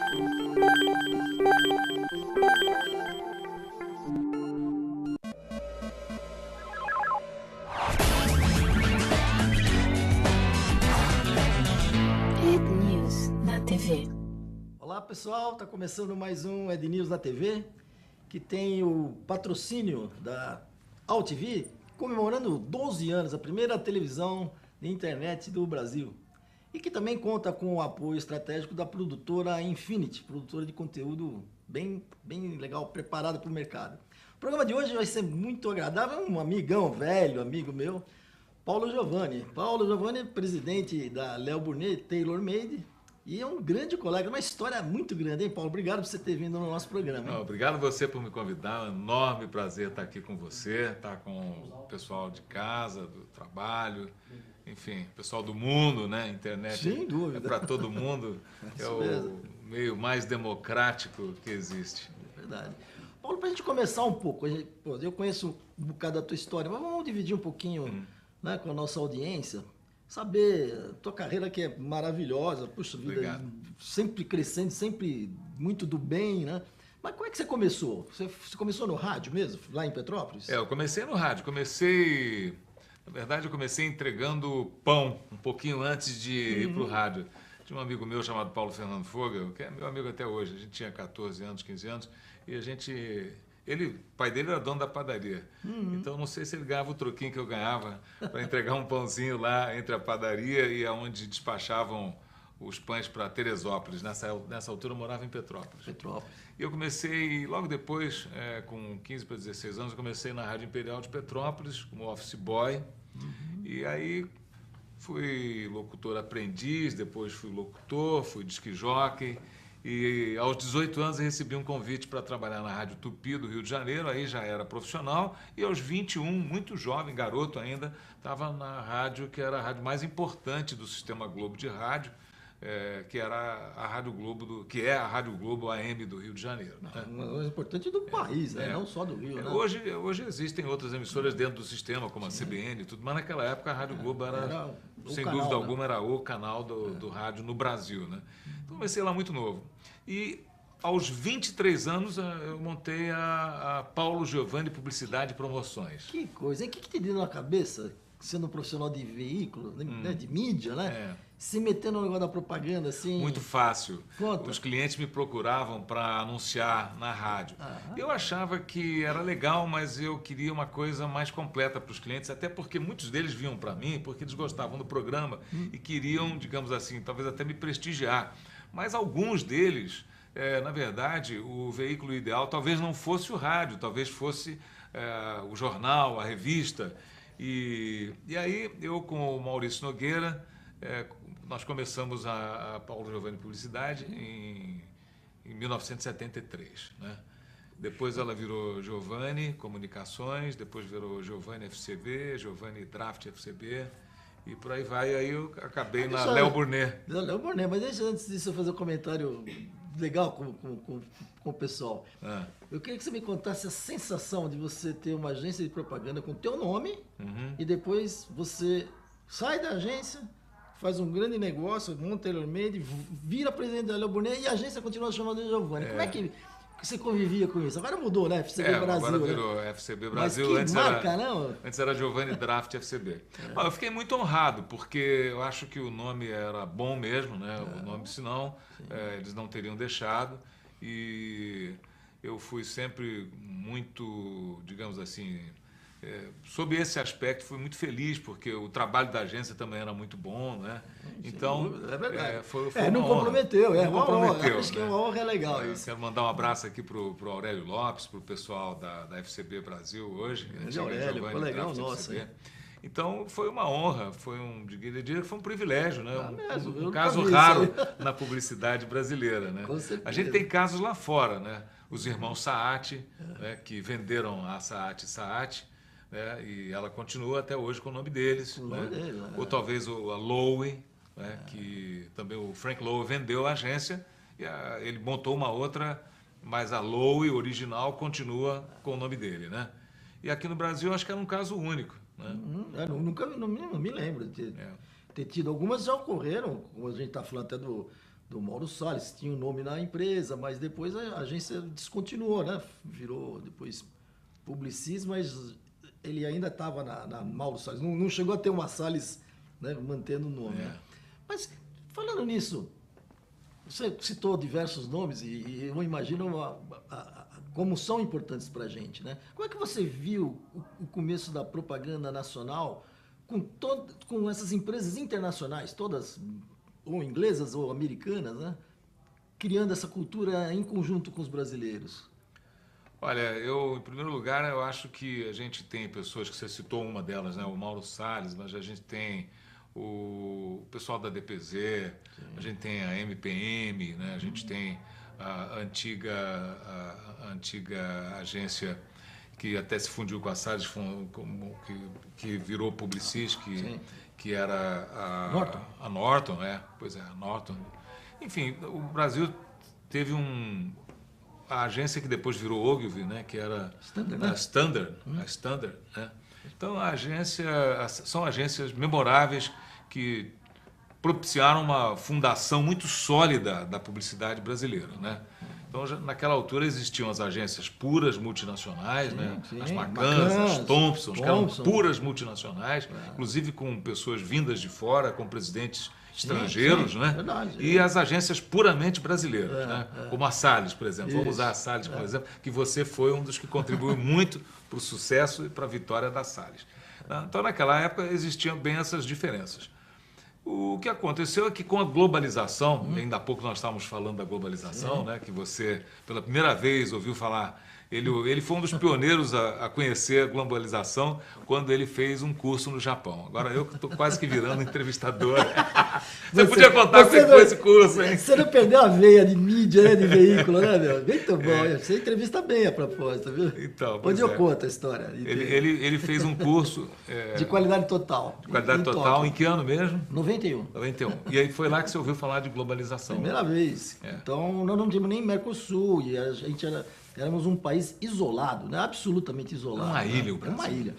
EdNews na TV. Olá pessoal, está começando mais um EdNews na TV, que tem o patrocínio da AltV, comemorando 12 anos, a primeira televisão de internet do Brasil. E que também conta com o apoio estratégico da produtora Infinity, produtora de conteúdo bem legal, preparada para o mercado. O programa de hoje vai ser muito agradável, um amigão velho, amigo meu, Paulo Giovanni. Paulo Giovanni é presidente da Léo Burnet TaylorMade e é um grande colega, uma história muito grande, hein, Paulo? Obrigado por você ter vindo no nosso programa. Não, obrigado você por me convidar, é um enorme prazer estar aqui com você, estar com o pessoal de casa, do trabalho, enfim, pessoal do mundo, né? Internet. Sem dúvida. É para todo mundo, é o meio mais democrático que existe. É verdade. Paulo, para a gente começar um pouco, eu conheço um bocado da tua história, mas vamos dividir um pouquinho né, com a nossa audiência, saber tua carreira que é maravilhosa, puxa vida, Obrigado. Sempre crescendo, sempre muito do bem, né? Mas como é que você começou? Você começou no rádio mesmo, lá em Petrópolis? Eu comecei no rádio, na verdade eu comecei entregando pão um pouquinho antes de ir para o rádio. Tinha um amigo meu chamado Paulo Fernando Fogel, que é meu amigo até hoje, a gente tinha 14 anos, 15 anos, e o pai dele era dono da padaria, então não sei se ele ganhava o troquinho que eu ganhava para entregar um pãozinho lá entre a padaria e aonde despachavam os pães para Teresópolis. Nessa altura eu morava em Petrópolis. E eu comecei, logo depois, com 15 para 16 anos, eu comecei na Rádio Imperial de Petrópolis como office boy, e aí fui locutor aprendiz, depois fui locutor, fui disc jockey. E aos 18 anos eu recebi um convite para trabalhar na Rádio Tupi do Rio de Janeiro, aí já era profissional, e aos 21, muito jovem, garoto ainda, estava na rádio que era a rádio mais importante do Sistema Globo de rádio, que era a Rádio Globo, que é a Rádio Globo AM do Rio de Janeiro. Né? Mais importante do país, né? Não só do Rio. Né? Hoje existem outras emissoras dentro do sistema, como a CBN e tudo, mas naquela época a Rádio Globo era sem canal, dúvida né? alguma, era o canal do rádio no Brasil. Né? Então comecei lá muito novo. E aos 23 anos eu montei a Paulo Giovanni Publicidade e Promoções. Que coisa, hein? O que te deu na cabeça, sendo um profissional de veículo, né? De mídia, né? Se metendo no negócio da propaganda, assim... Muito fácil. Conta. Os clientes me procuravam para anunciar na rádio. Eu achava que era legal, mas eu queria uma coisa mais completa para os clientes, até porque muitos deles vinham para mim porque eles gostavam do programa e queriam, digamos assim, talvez até me prestigiar. Mas alguns deles, na verdade, o veículo ideal talvez não fosse o rádio, talvez fosse o jornal, a revista. E aí eu com o Maurício Nogueira... nós começamos a Paulo Giovanni Publicidade em 1973, né? Depois ela virou Giovanni Comunicações, depois virou Giovanni FCB, Giovanni Draft FCB e por aí vai. Aí eu acabei na Léo Burnet. Léo Burnet, mas deixa antes disso eu fazer um comentário legal com o pessoal. Eu queria que você me contasse a sensação de você ter uma agência de propaganda com o teu nome e depois você sai da agência, faz um grande negócio, monta TaylorMade, vira presidente da Léo Burnet e a agência continua chamando de Giovanni. Como é que você convivia com isso? Agora mudou, né? FCB Brasil. Agora virou, né? FCB Brasil. Mas que marca, não? Antes era Giovanni Draft FCB. Bom, eu fiquei muito honrado, porque eu acho que o nome era bom mesmo, né? O nome, senão, eles não teriam deixado. E eu fui sempre muito, digamos assim... sob esse aspecto, fui muito feliz, porque o trabalho da agência também era muito bom, né? Então, é verdade. Foi não uma honra. comprometeu, não comprometeu. Acho que uma honra é legal isso. Quero mandar um abraço aqui pro Aurélio Lopes, pro pessoal da FCB Brasil hoje. Aurélio, colegão nosso. Então, foi uma honra, eu diria que foi um privilégio, né? Um Um caso raro na publicidade brasileira, né? Com certeza. A gente tem casos lá fora, né? Os irmãos Saat, né? Que venderam a Saat, né? E ela continua até hoje com o nome deles. Ou talvez a Lowe, né? Que também o Frank Lowe vendeu a agência e ele montou uma outra, mas a Lowe original continua com o nome dele, né? E aqui no Brasil acho que era um caso único, né? Não me lembro de ter tido. Algumas já ocorreram, como a gente está falando até do do Mauro Salles, tinha um nome na empresa, mas depois a agência descontinuou, né? Virou depois Publicis, mas ele ainda estava na Mauro Salles. Não chegou a ter uma Salles, né, mantendo o nome. Né? Mas, falando nisso, você citou diversos nomes e eu imagino como são importantes para a gente. Né? Como é que você viu o começo da propaganda nacional com essas empresas internacionais, todas ou inglesas ou americanas, né? Criando essa cultura em conjunto com os brasileiros? Olha, em primeiro lugar, eu acho que a gente tem pessoas, que você citou uma delas, né? O Mauro Salles, mas a gente tem o pessoal da DPZ, a gente tem a MPM, né? A gente tem a antiga agência que até se fundiu com a Salles, que virou Publicis, que era Norton. A Norton, pois é, a Norton. Enfim, o Brasil teve a agência que depois virou Ogilvy, né, que era Standard, né? a Standard, né? Então, são agências memoráveis que propiciaram uma fundação muito sólida da publicidade brasileira, né? Então, naquela altura existiam as agências puras multinacionais, né? As McCann, as Thompson, que eram puras multinacionais, inclusive com pessoas vindas de fora, com presidentes estrangeiros, né? Verdade, e as agências puramente brasileiras, né? Como a Salles, por exemplo. Vamos usar a Salles como exemplo, que você foi um dos que contribuiu muito para o sucesso e para a vitória da Salles. Então, naquela época, existiam bem essas diferenças. O que aconteceu é que com a globalização, ainda há pouco nós estávamos falando da globalização, né, que você pela primeira vez ouviu falar, ele foi um dos pioneiros a conhecer a globalização quando ele fez um curso no Japão. Agora eu estou quase que virando entrevistador. Você podia contar como foi esse curso, hein? Você não perdeu a veia de mídia, né, de veículo, né, meu? Muito bom. Você entrevista bem a propósito, viu? Então, onde eu conto a história. Ele fez um curso... de qualidade total. De qualidade total. Em que ano mesmo? 91. E aí foi lá que você ouviu falar de globalização. Primeira vez. Então, nós não tínhamos nem Mercosul e a gente éramos um país isolado, né? Absolutamente isolado. Uma ilha, o Brasil. Brasil. Uma ilha.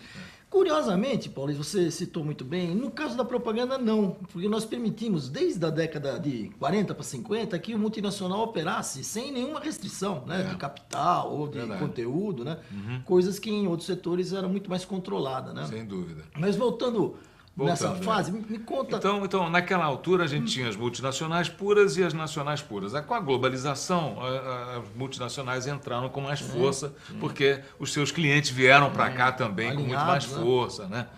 Curiosamente, Paulo, você citou muito bem, no caso da propaganda não, porque nós permitimos desde a década de 40 para 50 que o multinacional operasse sem nenhuma restrição, né, de capital ou de conteúdo, né, coisas que em outros setores eram muito mais controladas, né? Sem dúvida. Mas voltando nessa fase, me conta... Então, naquela altura a gente tinha as multinacionais puras e as nacionais puras. Com a globalização, as multinacionais entraram com mais força, porque os seus clientes vieram para cá também com muito mais força, né?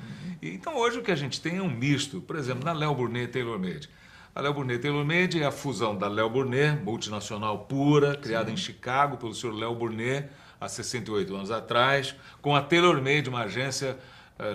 Então, hoje o que a gente tem é um misto. Por exemplo, na Léo Burnet Tailor-Made. A Léo Burnet Tailor-Made é a fusão da Léo Burnet, multinacional pura, criada em Chicago pelo senhor Léo Burnet, há 68 anos atrás, com a Tailor-Made, uma agência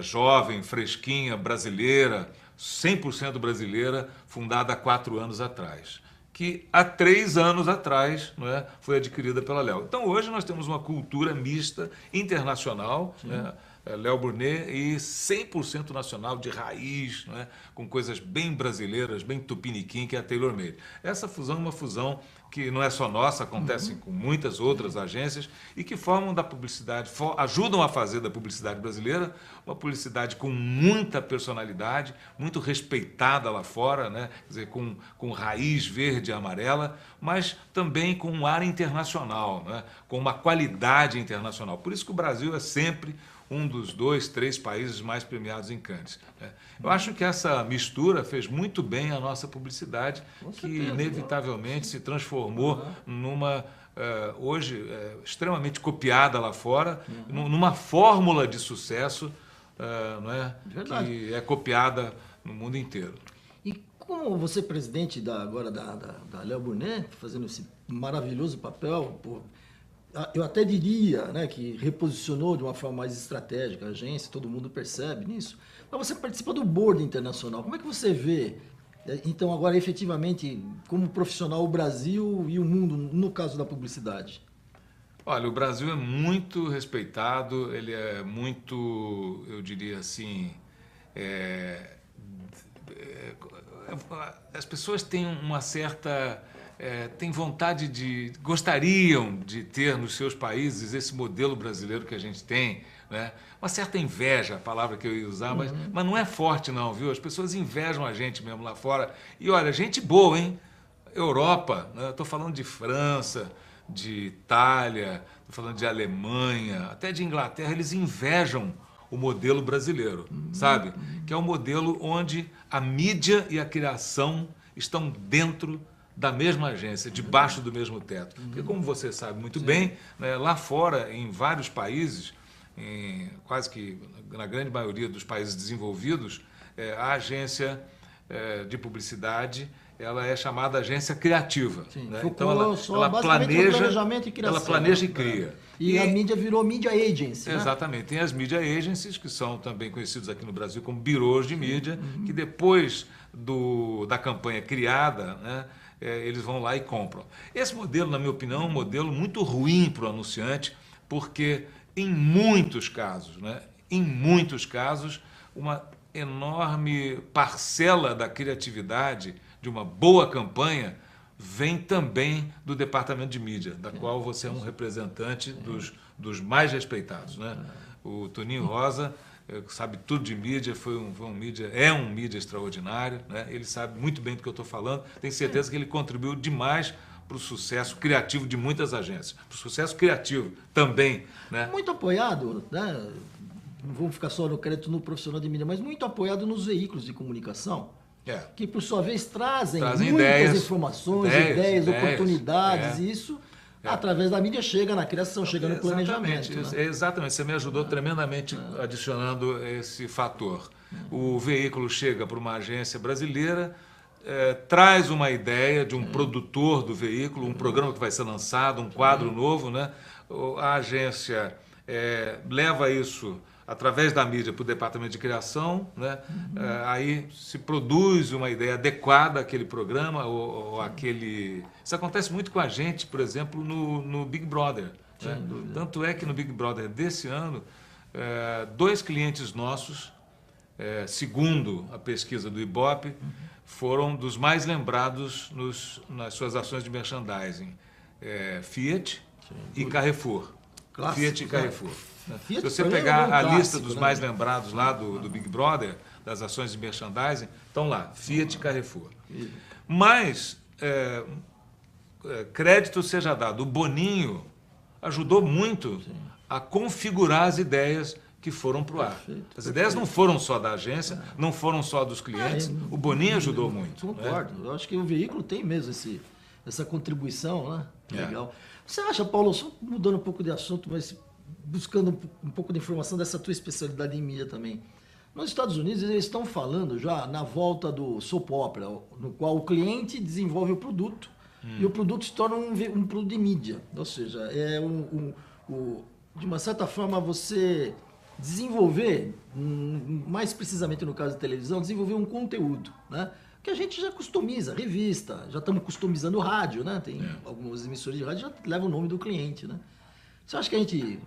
jovem, fresquinha, brasileira, 100% brasileira, fundada há 4 anos atrás, que há 3 anos atrás, não é, foi adquirida pela Léo. Então, hoje nós temos uma cultura mista, internacional, né, Léo Burnet, e 100% nacional, de raiz, não é, com coisas bem brasileiras, bem tupiniquim, que é a Tailor-Made. Essa fusão é uma fusão que não é só nossa, acontece com muitas outras agências e que formam da publicidade, ajudam a fazer da publicidade brasileira uma publicidade com muita personalidade, muito respeitada lá fora, né? Quer dizer, com raiz verde e amarela, mas também com um ar internacional, né? Com uma qualidade internacional. Por isso que o Brasil é sempre um dos 2, 3 países mais premiados em Cannes. Eu acho que essa mistura fez muito bem a nossa publicidade, que inevitavelmente se transformou numa, hoje, extremamente copiada lá fora, numa fórmula de sucesso, não é? Que é copiada no mundo inteiro. E como você, presidente agora da Léo Burnet, fazendo esse maravilhoso papel, eu até diria, né, que reposicionou de uma forma mais estratégica a agência, todo mundo percebe nisso, mas você participa do board internacional. Como é que você vê, então, agora efetivamente, como profissional, o Brasil e o mundo, no caso da publicidade? Olha, o Brasil é muito respeitado, ele é muito, eu diria assim, as pessoas têm uma certa... têm vontade gostariam de ter nos seus países esse modelo brasileiro que a gente tem, né? Uma certa inveja, a palavra que eu ia usar, mas não é forte não, viu? As pessoas invejam a gente mesmo lá fora. E olha, gente boa, hein? Europa, né? Estou falando de França, de Itália, estou falando de Alemanha, até de Inglaterra, eles invejam o modelo brasileiro, sabe? Que é um modelo onde a mídia e a criação estão dentro da mesma agência, debaixo do mesmo teto. Porque, como você sabe muito bem, né, lá fora, em vários países, quase que na grande maioria dos países desenvolvidos, a agência de publicidade ela é chamada agência criativa. Né? Então ela planeja, planejamento e criação, ela planeja e cria. E a mídia virou media agency. Exatamente. Né? Tem as media agencies, que são também conhecidos aqui no Brasil como birôs de mídia, que depois da campanha criada, né, eles vão lá e compram. Esse modelo, na minha opinião, é um modelo muito ruim para o anunciante, porque em muitos casos, uma enorme parcela da criatividade de uma boa campanha vem também do departamento de mídia, da qual você é um representante dos mais respeitados. Né? O Toninho Rosa sabe tudo de mídia, é um mídia extraordinário, né? Ele sabe muito bem do que eu estou falando, tenho certeza que ele contribuiu demais para o sucesso criativo de muitas agências, para o sucesso criativo também. Né? Muito apoiado, né? Não vamos ficar só no crédito no profissional de mídia, mas muito apoiado nos veículos de comunicação, que por sua vez trazem muitas ideias, informações, ideias, oportunidades, e isso através da mídia chega na criação, chega no planejamento. Né? Exatamente, você me ajudou tremendamente adicionando esse fator. O veículo chega para uma agência brasileira, traz uma ideia de um produtor do veículo, um programa que vai ser lançado, um quadro novo, né? A agência leva isso através da mídia para o departamento de criação, né? Aí se produz uma ideia adequada àquele programa ou àquele... Isso acontece muito com a gente, por exemplo, no Big Brother. Né? Tanto é que no Big Brother desse ano, 2 clientes nossos, segundo a pesquisa do Ibope, foram dos mais lembrados nas suas ações de merchandising. Fiat e Carrefour. Clássico, Fiat e Carrefour. Fiat, se você pegar a lista dos mais lembrados lá do Big Brother, das ações de merchandising, estão lá, Fiat e Carrefour. Mas, crédito seja dado, o Boninho ajudou muito a configurar as ideias que foram para o ar. As ideias não foram só da agência, não foram só dos clientes, o Boninho ajudou muito. Concordo, eu acho que o veículo tem mesmo essa contribuição, né? Legal. Você acha, Paulo, só mudando um pouco de assunto, mas buscando um pouco de informação dessa tua especialidade em mídia também. Nos Estados Unidos, eles estão falando já na volta do soap opera, no qual o cliente desenvolve o produto e o produto se torna um produto de mídia. Ou seja, de uma certa forma você desenvolver, mais precisamente no caso da televisão, desenvolver um conteúdo, né? Que a gente já customiza, revista, já estamos customizando o rádio, né? Tem algumas emissoras de rádio que já levam o nome do cliente, né? Você acha que a gente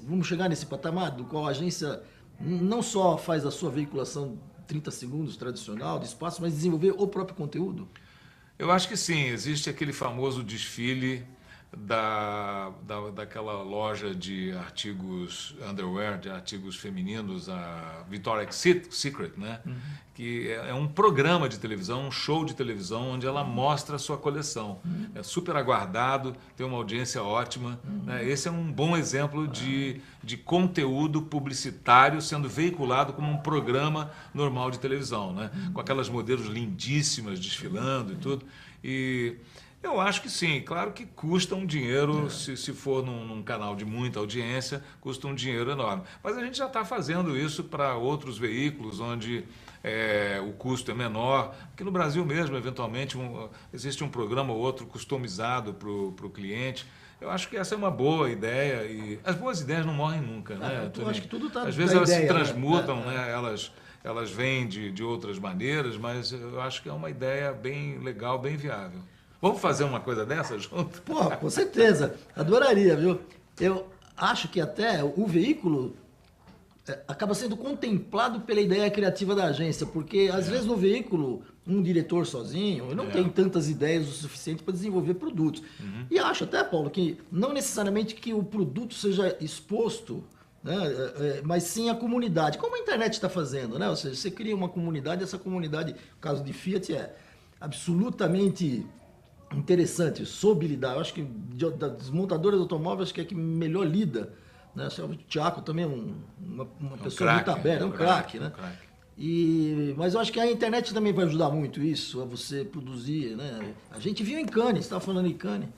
vamos chegar nesse patamar do qual a agência não só faz a sua veiculação 30 segundos tradicional de espaço, mas desenvolver o próprio conteúdo? Eu acho que sim. Existe aquele famoso desfile daquela loja de artigos underwear, de artigos femininos, a Victoria's Secret, né? Que é um programa de televisão, um show de televisão, onde ela mostra a sua coleção. É super aguardado, tem uma audiência ótima. Né? Esse é um bom exemplo de conteúdo publicitário sendo veiculado como um programa normal de televisão, né? Com aquelas modelos lindíssimas desfilando e tudo. E eu acho que sim, claro que custa um dinheiro, se for num canal de muita audiência, custa um dinheiro enorme. Mas a gente já está fazendo isso para outros veículos, onde o custo é menor. Aqui no Brasil mesmo, eventualmente, existe um programa ou outro customizado para o cliente. Eu acho que essa é uma boa ideia e as boas ideias não morrem nunca, né? Eu acho que tudo tá Às vezes elas ideia, se transmutam, né? Elas vêm de outras maneiras, mas eu acho que é uma ideia bem legal, bem viável. Vamos fazer uma coisa dessa junto? Pô, com certeza. Adoraria, viu? Eu acho que até o veículo acaba sendo contemplado pela ideia criativa da agência, porque às vezes no veículo, um diretor sozinho não tem tantas ideias o suficiente para desenvolver produtos. E acho até, Paulo, que não necessariamente que o produto seja exposto, né, mas sim a comunidade, como a internet está fazendo, né? Ou seja, você cria uma comunidade, essa comunidade, no caso de Fiat, absolutamente interessante, soube lidar. Eu acho que das montadoras de automóveis, acho que é que melhor lida. Né? Acho que o Tiago também é uma pessoa muito aberta, é um craque, né? Mas eu acho que a internet também vai ajudar muito isso, a você produzir, né? A gente viu em Cannes, estava falando em Cannes,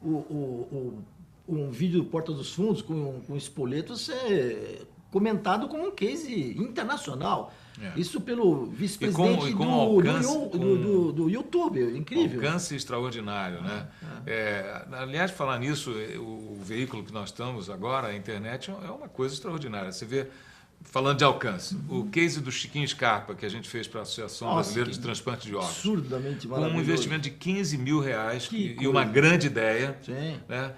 um vídeo do Porta dos Fundos com o Spoleto ser comentado como um case internacional. Isso pelo vice-presidente do YouTube, incrível. Alcance extraordinário, né? Aliás, falar nisso, o veículo que nós estamos agora, a internet, é uma coisa extraordinária. Você vê, falando de alcance, o case do Chiquinho Scarpa, que a gente fez para a Associação Brasileira de Transplante de Órgãos. Absurdamente maravilhoso. Com um investimento de R$15 mil e uma grande ideia. Sim. Né?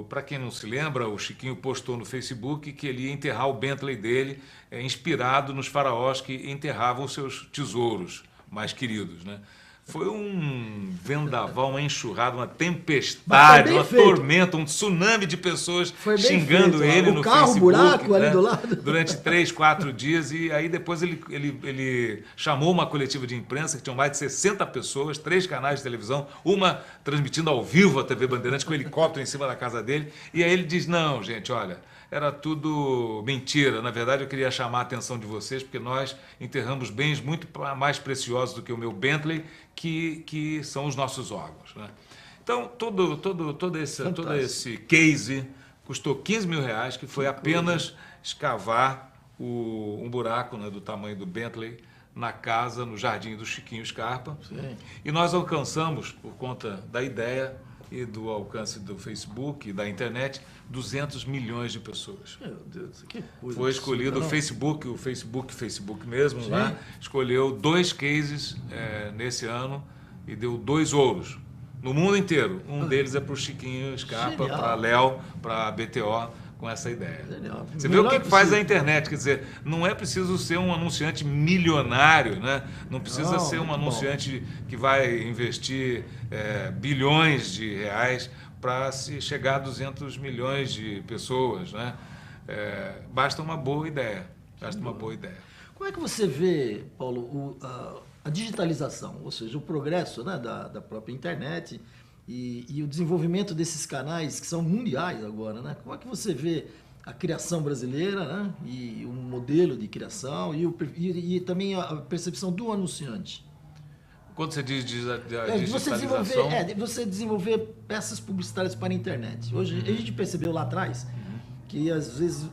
Para quem não se lembra, o Chiquinho postou no Facebook que ele ia enterrar o Bentley dele, inspirado nos faraós que enterravam seus tesouros mais queridos, né? Foi um vendaval, uma enxurrada, uma tempestade, uma tormenta, um tsunami de pessoas xingando ele no Facebook. Buraco ali do lado. Durante 3, 4 dias. E aí depois ele chamou uma coletiva de imprensa que tinham mais de 60 pessoas, 3 canais de televisão, uma transmitindo ao vivo a TV Bandeirantes com um helicóptero em cima da casa dele. E aí ele diz, não, gente, olha, era tudo mentira. Na verdade, eu queria chamar a atenção de vocês, porque nós enterramos bens muito mais preciosos do que o meu Bentley, que são os nossos órgãos. Né? Então, todo esse case custou R$15 mil, que foi apenas escavar um buraco, né, do tamanho do Bentley na casa, no jardim do Chiquinho Scarpa. Sim. E nós alcançamos, por conta da ideia e do alcance do Facebook e da internet, 200 milhões de pessoas. Meu Deus, que coisa. Foi escolhido o Facebook mesmo, lá, escolheu 2 cases nesse ano e deu 2 ouros no mundo inteiro. Um deles é para o Chiquinho Scarpa, para a Léo, para a BTO, com essa ideia. Genial. Você vê o que faz a internet, quer dizer, não é preciso ser um anunciante milionário, né? Não precisa ser um anunciante que vai investir bilhões de reais para se chegar a 200 milhões de pessoas, né? Basta uma boa ideia. Como é que você vê, Paulo, a digitalização, ou seja, o progresso, né, da própria internet e o desenvolvimento desses canais que são mundiais agora, né? Como é que você vê a criação brasileira, né? E o modelo de criação e também a percepção do anunciante? Quando você diz digitalização... Você desenvolver peças publicitárias para a internet. Hoje, a gente percebeu lá atrás que, às vezes,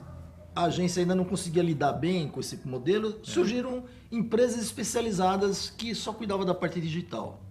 a agência ainda não conseguia lidar bem com esse modelo. Surgiram empresas especializadas que só cuidavam da parte digital.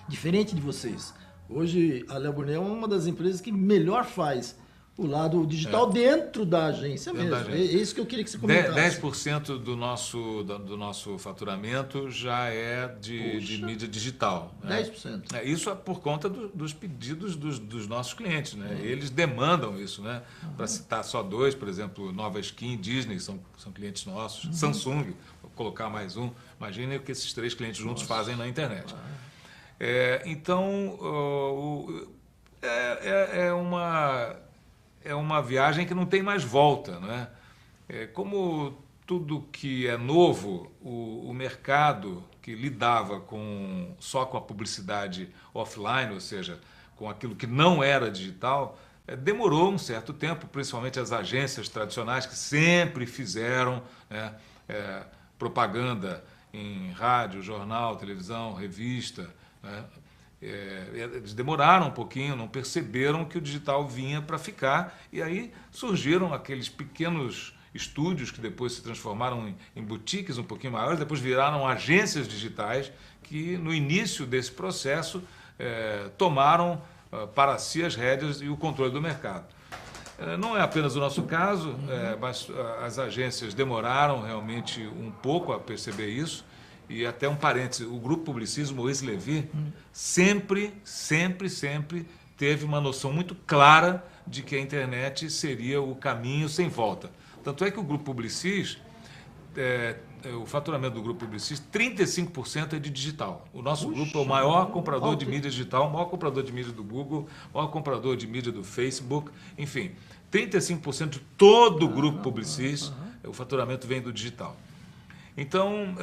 Diferente de vocês. Hoje, a Léo Burnet é uma das empresas que melhor faz o lado digital dentro da agência mesmo. É isso que eu queria que você comentasse. 10% do nosso faturamento já é de mídia digital. 10%. Isso é por conta dos pedidos dos nossos clientes. Né? Eles demandam isso. Né? Para citar só 2, por exemplo, Nova Skin, Disney, são clientes nossos. Samsung, vou colocar mais um. Imaginem o que esses 3 clientes juntos fazem na internet. Então, é uma viagem que não tem mais volta, né? Como tudo que é novo, o mercado que lidava só com a publicidade offline, ou seja, com aquilo que não era digital, demorou um certo tempo, principalmente as agências tradicionais que sempre fizeram, né, propaganda em rádio, jornal, televisão, revista, né? Eles demoraram um pouquinho, não perceberam que o digital vinha para ficar, e aí surgiram aqueles pequenos estúdios que depois se transformaram em boutiques um pouquinho maiores, depois viraram agências digitais que no início desse processo tomaram para si as rédeas e o controle do mercado. Não é apenas o nosso caso, mas as agências demoraram realmente um pouco a perceber isso. E até um parêntese, o Grupo Publicis, Maurice Lévy, sempre teve uma noção muito clara de que a internet seria o caminho sem volta. Tanto é que o Grupo Publicis, o faturamento do Grupo Publicis, 35% é de digital. O nosso grupo é o maior comprador de mídia digital, o maior comprador de mídia do Google, o maior comprador de mídia do Facebook, enfim, 35% de todo o Grupo Publicis, o faturamento vem do digital. Então,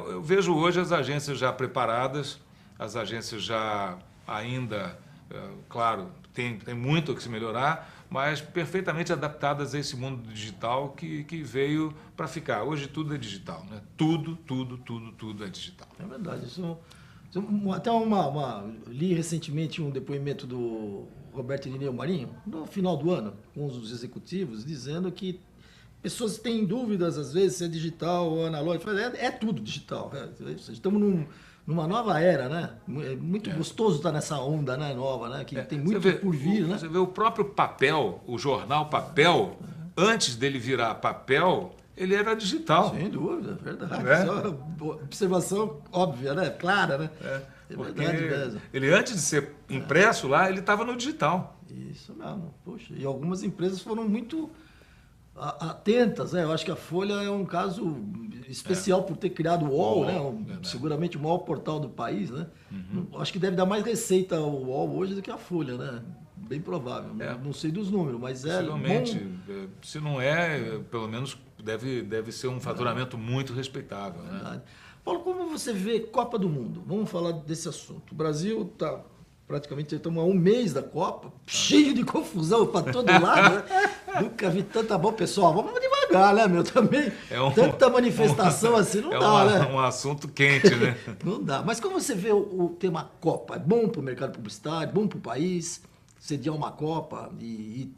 eu vejo hoje as agências já preparadas, as agências já ainda, claro, tem muito que se melhorar, mas perfeitamente adaptadas a esse mundo digital que veio para ficar. Hoje tudo é digital, né? Tudo é digital. É verdade. Até li recentemente um depoimento do Roberto Irineu Marinho, no final do ano, com os executivos, dizendo que pessoas têm dúvidas, às vezes, se é digital ou analógico. É tudo digital. Estamos numa nova era, né? É muito gostoso estar nessa onda, né, nova, né? Que tem muito por vir, né? Você vê o próprio papel, o jornal papel, antes dele virar papel, ele era digital. Sem dúvida, verdade. É uma observação óbvia, né? Clara, né? É verdade mesmo. Ele, antes de ser impresso lá, ele estava no digital. Isso mesmo. Poxa, e algumas empresas foram muito atentas, né? Eu acho que a Folha é um caso especial por ter criado o UOL, né? Seguramente o maior portal do país, né? Acho que deve dar mais receita ao UOL hoje do que a Folha, né? Bem provável. Não sei dos números, mas possivelmente, bom. Se não pelo menos deve ser um faturamento muito respeitável, né? Paulo, como você vê Copa do Mundo? Vamos falar desse assunto. O Brasil está praticamente, estamos há um mês da Copa, cheio de confusão para todo lado, né? Nunca vi tanta bom. Pessoal, vamos devagar, né, meu? Também tanta manifestação assim não dá, né? É um assunto quente, né? Não dá. Mas como você vê o tema Copa? É bom para o mercado publicitário, bom para o país, sediar uma Copa e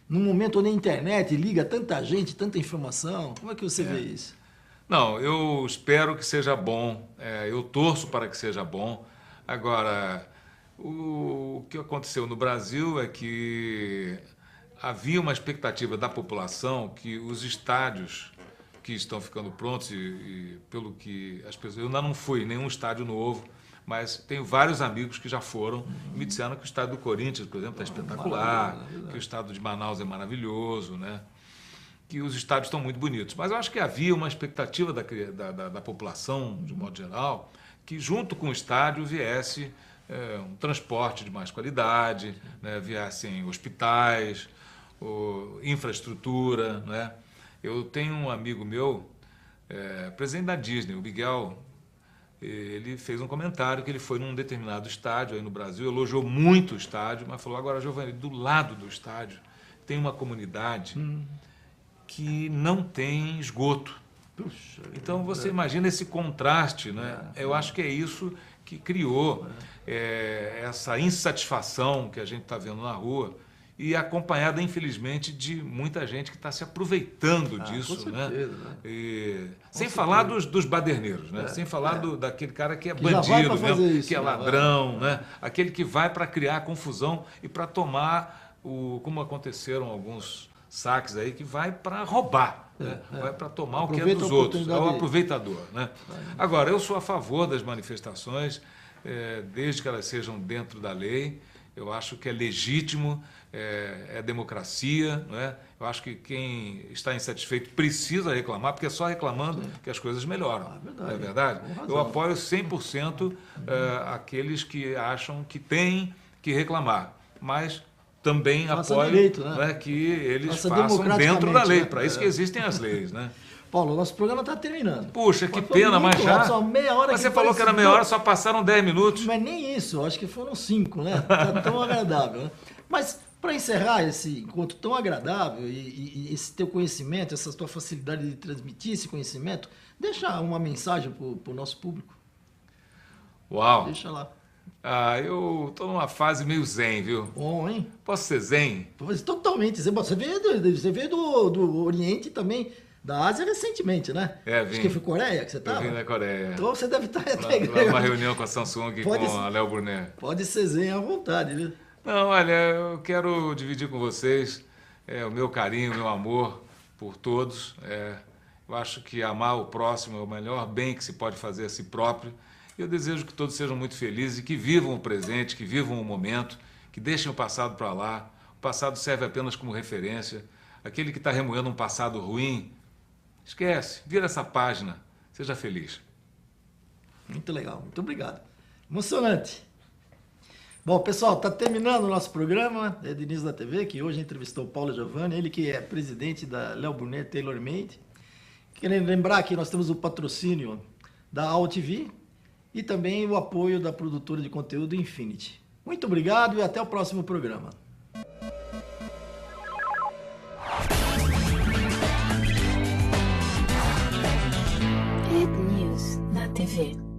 num momento onde a internet liga tanta gente, tanta informação, como é que você vê isso? Não, eu espero que seja bom, eu torço para que seja bom. Agora, o que aconteceu no Brasil é que havia uma expectativa da população que os estádios que estão ficando prontos, e pelo que as pessoas... Eu ainda não fui em nenhum estádio novo, mas tenho vários amigos que já foram e me disseram que o estádio do Corinthians, por exemplo, está espetacular, que o estádio de Manaus é maravilhoso, né? Que os estádios estão muito bonitos. Mas eu acho que havia uma expectativa da população, de um modo geral, que junto com o estádio viesse um transporte de mais qualidade, né? Viessem hospitais, infraestrutura, né? Eu tenho um amigo meu, presidente da Disney, o Miguel, ele fez um comentário que ele foi num determinado estádio aí no Brasil, elogiou muito o estádio, mas falou: agora, Giovanni, do lado do estádio tem uma comunidade que não tem esgoto. Puxa, então você imagina esse contraste, né? Eu acho que é isso que criou essa insatisfação que a gente está vendo na rua, e acompanhada, infelizmente, de muita gente que está se aproveitando disso, com certeza, né? Sem falar dos baderneiros, né? Sem falar daquele cara que é que bandido mesmo, isso, que é ladrão, né? Aquele que vai para criar confusão e para tomar, como aconteceram alguns saques aí, que vai para roubar, né? Vai para tomar o que é dos outros, é o aproveitador, né? Agora, eu sou a favor das manifestações, desde que elas sejam dentro da lei. Eu acho que é legítimo, é democracia, não é? Eu acho que quem está insatisfeito precisa reclamar, porque é só reclamando que as coisas melhoram. Não é verdade? Eu apoio 100% aqueles que acham que tem que reclamar, mas também apoio direito, né? Que eles façam dentro da lei. Para isso que existem as leis, né? Paulo, nosso programa está terminando. Puxa, que pena, mas já... Só meia hora. Mas você falou que era meia hora, só passaram 10 minutos. Mas nem isso, acho que foram 5, né? Tá tão agradável, né? Mas, para encerrar esse encontro tão agradável e esse teu conhecimento, essa tua facilidade de transmitir esse conhecimento, deixa uma mensagem para o nosso público. Uau! Deixa lá. Eu estou numa fase meio zen, viu? Bom, hein? Posso ser zen? Totalmente. Você veio do Oriente também... Da Ásia recentemente, né? Vim. Acho que foi Coreia que você estava? Eu vim na Coreia. Então você deve estar... Lá uma reunião com a Samsung, com a Léo Brunet. Pode ser zen à vontade, viu? Não, olha, eu quero dividir com vocês o meu carinho, o meu amor por todos. Eu acho que amar o próximo é o melhor bem que se pode fazer a si próprio. Eu desejo que todos sejam muito felizes e que vivam o presente, que vivam o momento, que deixem o passado para lá. O passado serve apenas como referência. Aquele que está remoendo um passado ruim, esquece, vira essa página, seja feliz. Muito legal, muito obrigado. Emocionante. Bom, pessoal, está terminando o nosso programa, Ednilson da TV, que hoje entrevistou o Paulo Giovanni, ele que é presidente da Léo Brunet Tailor Made, Querendo lembrar que nós temos o patrocínio da AltV e também o apoio da produtora de conteúdo Infinity. Muito obrigado e até o próximo programa. Rede News na TV.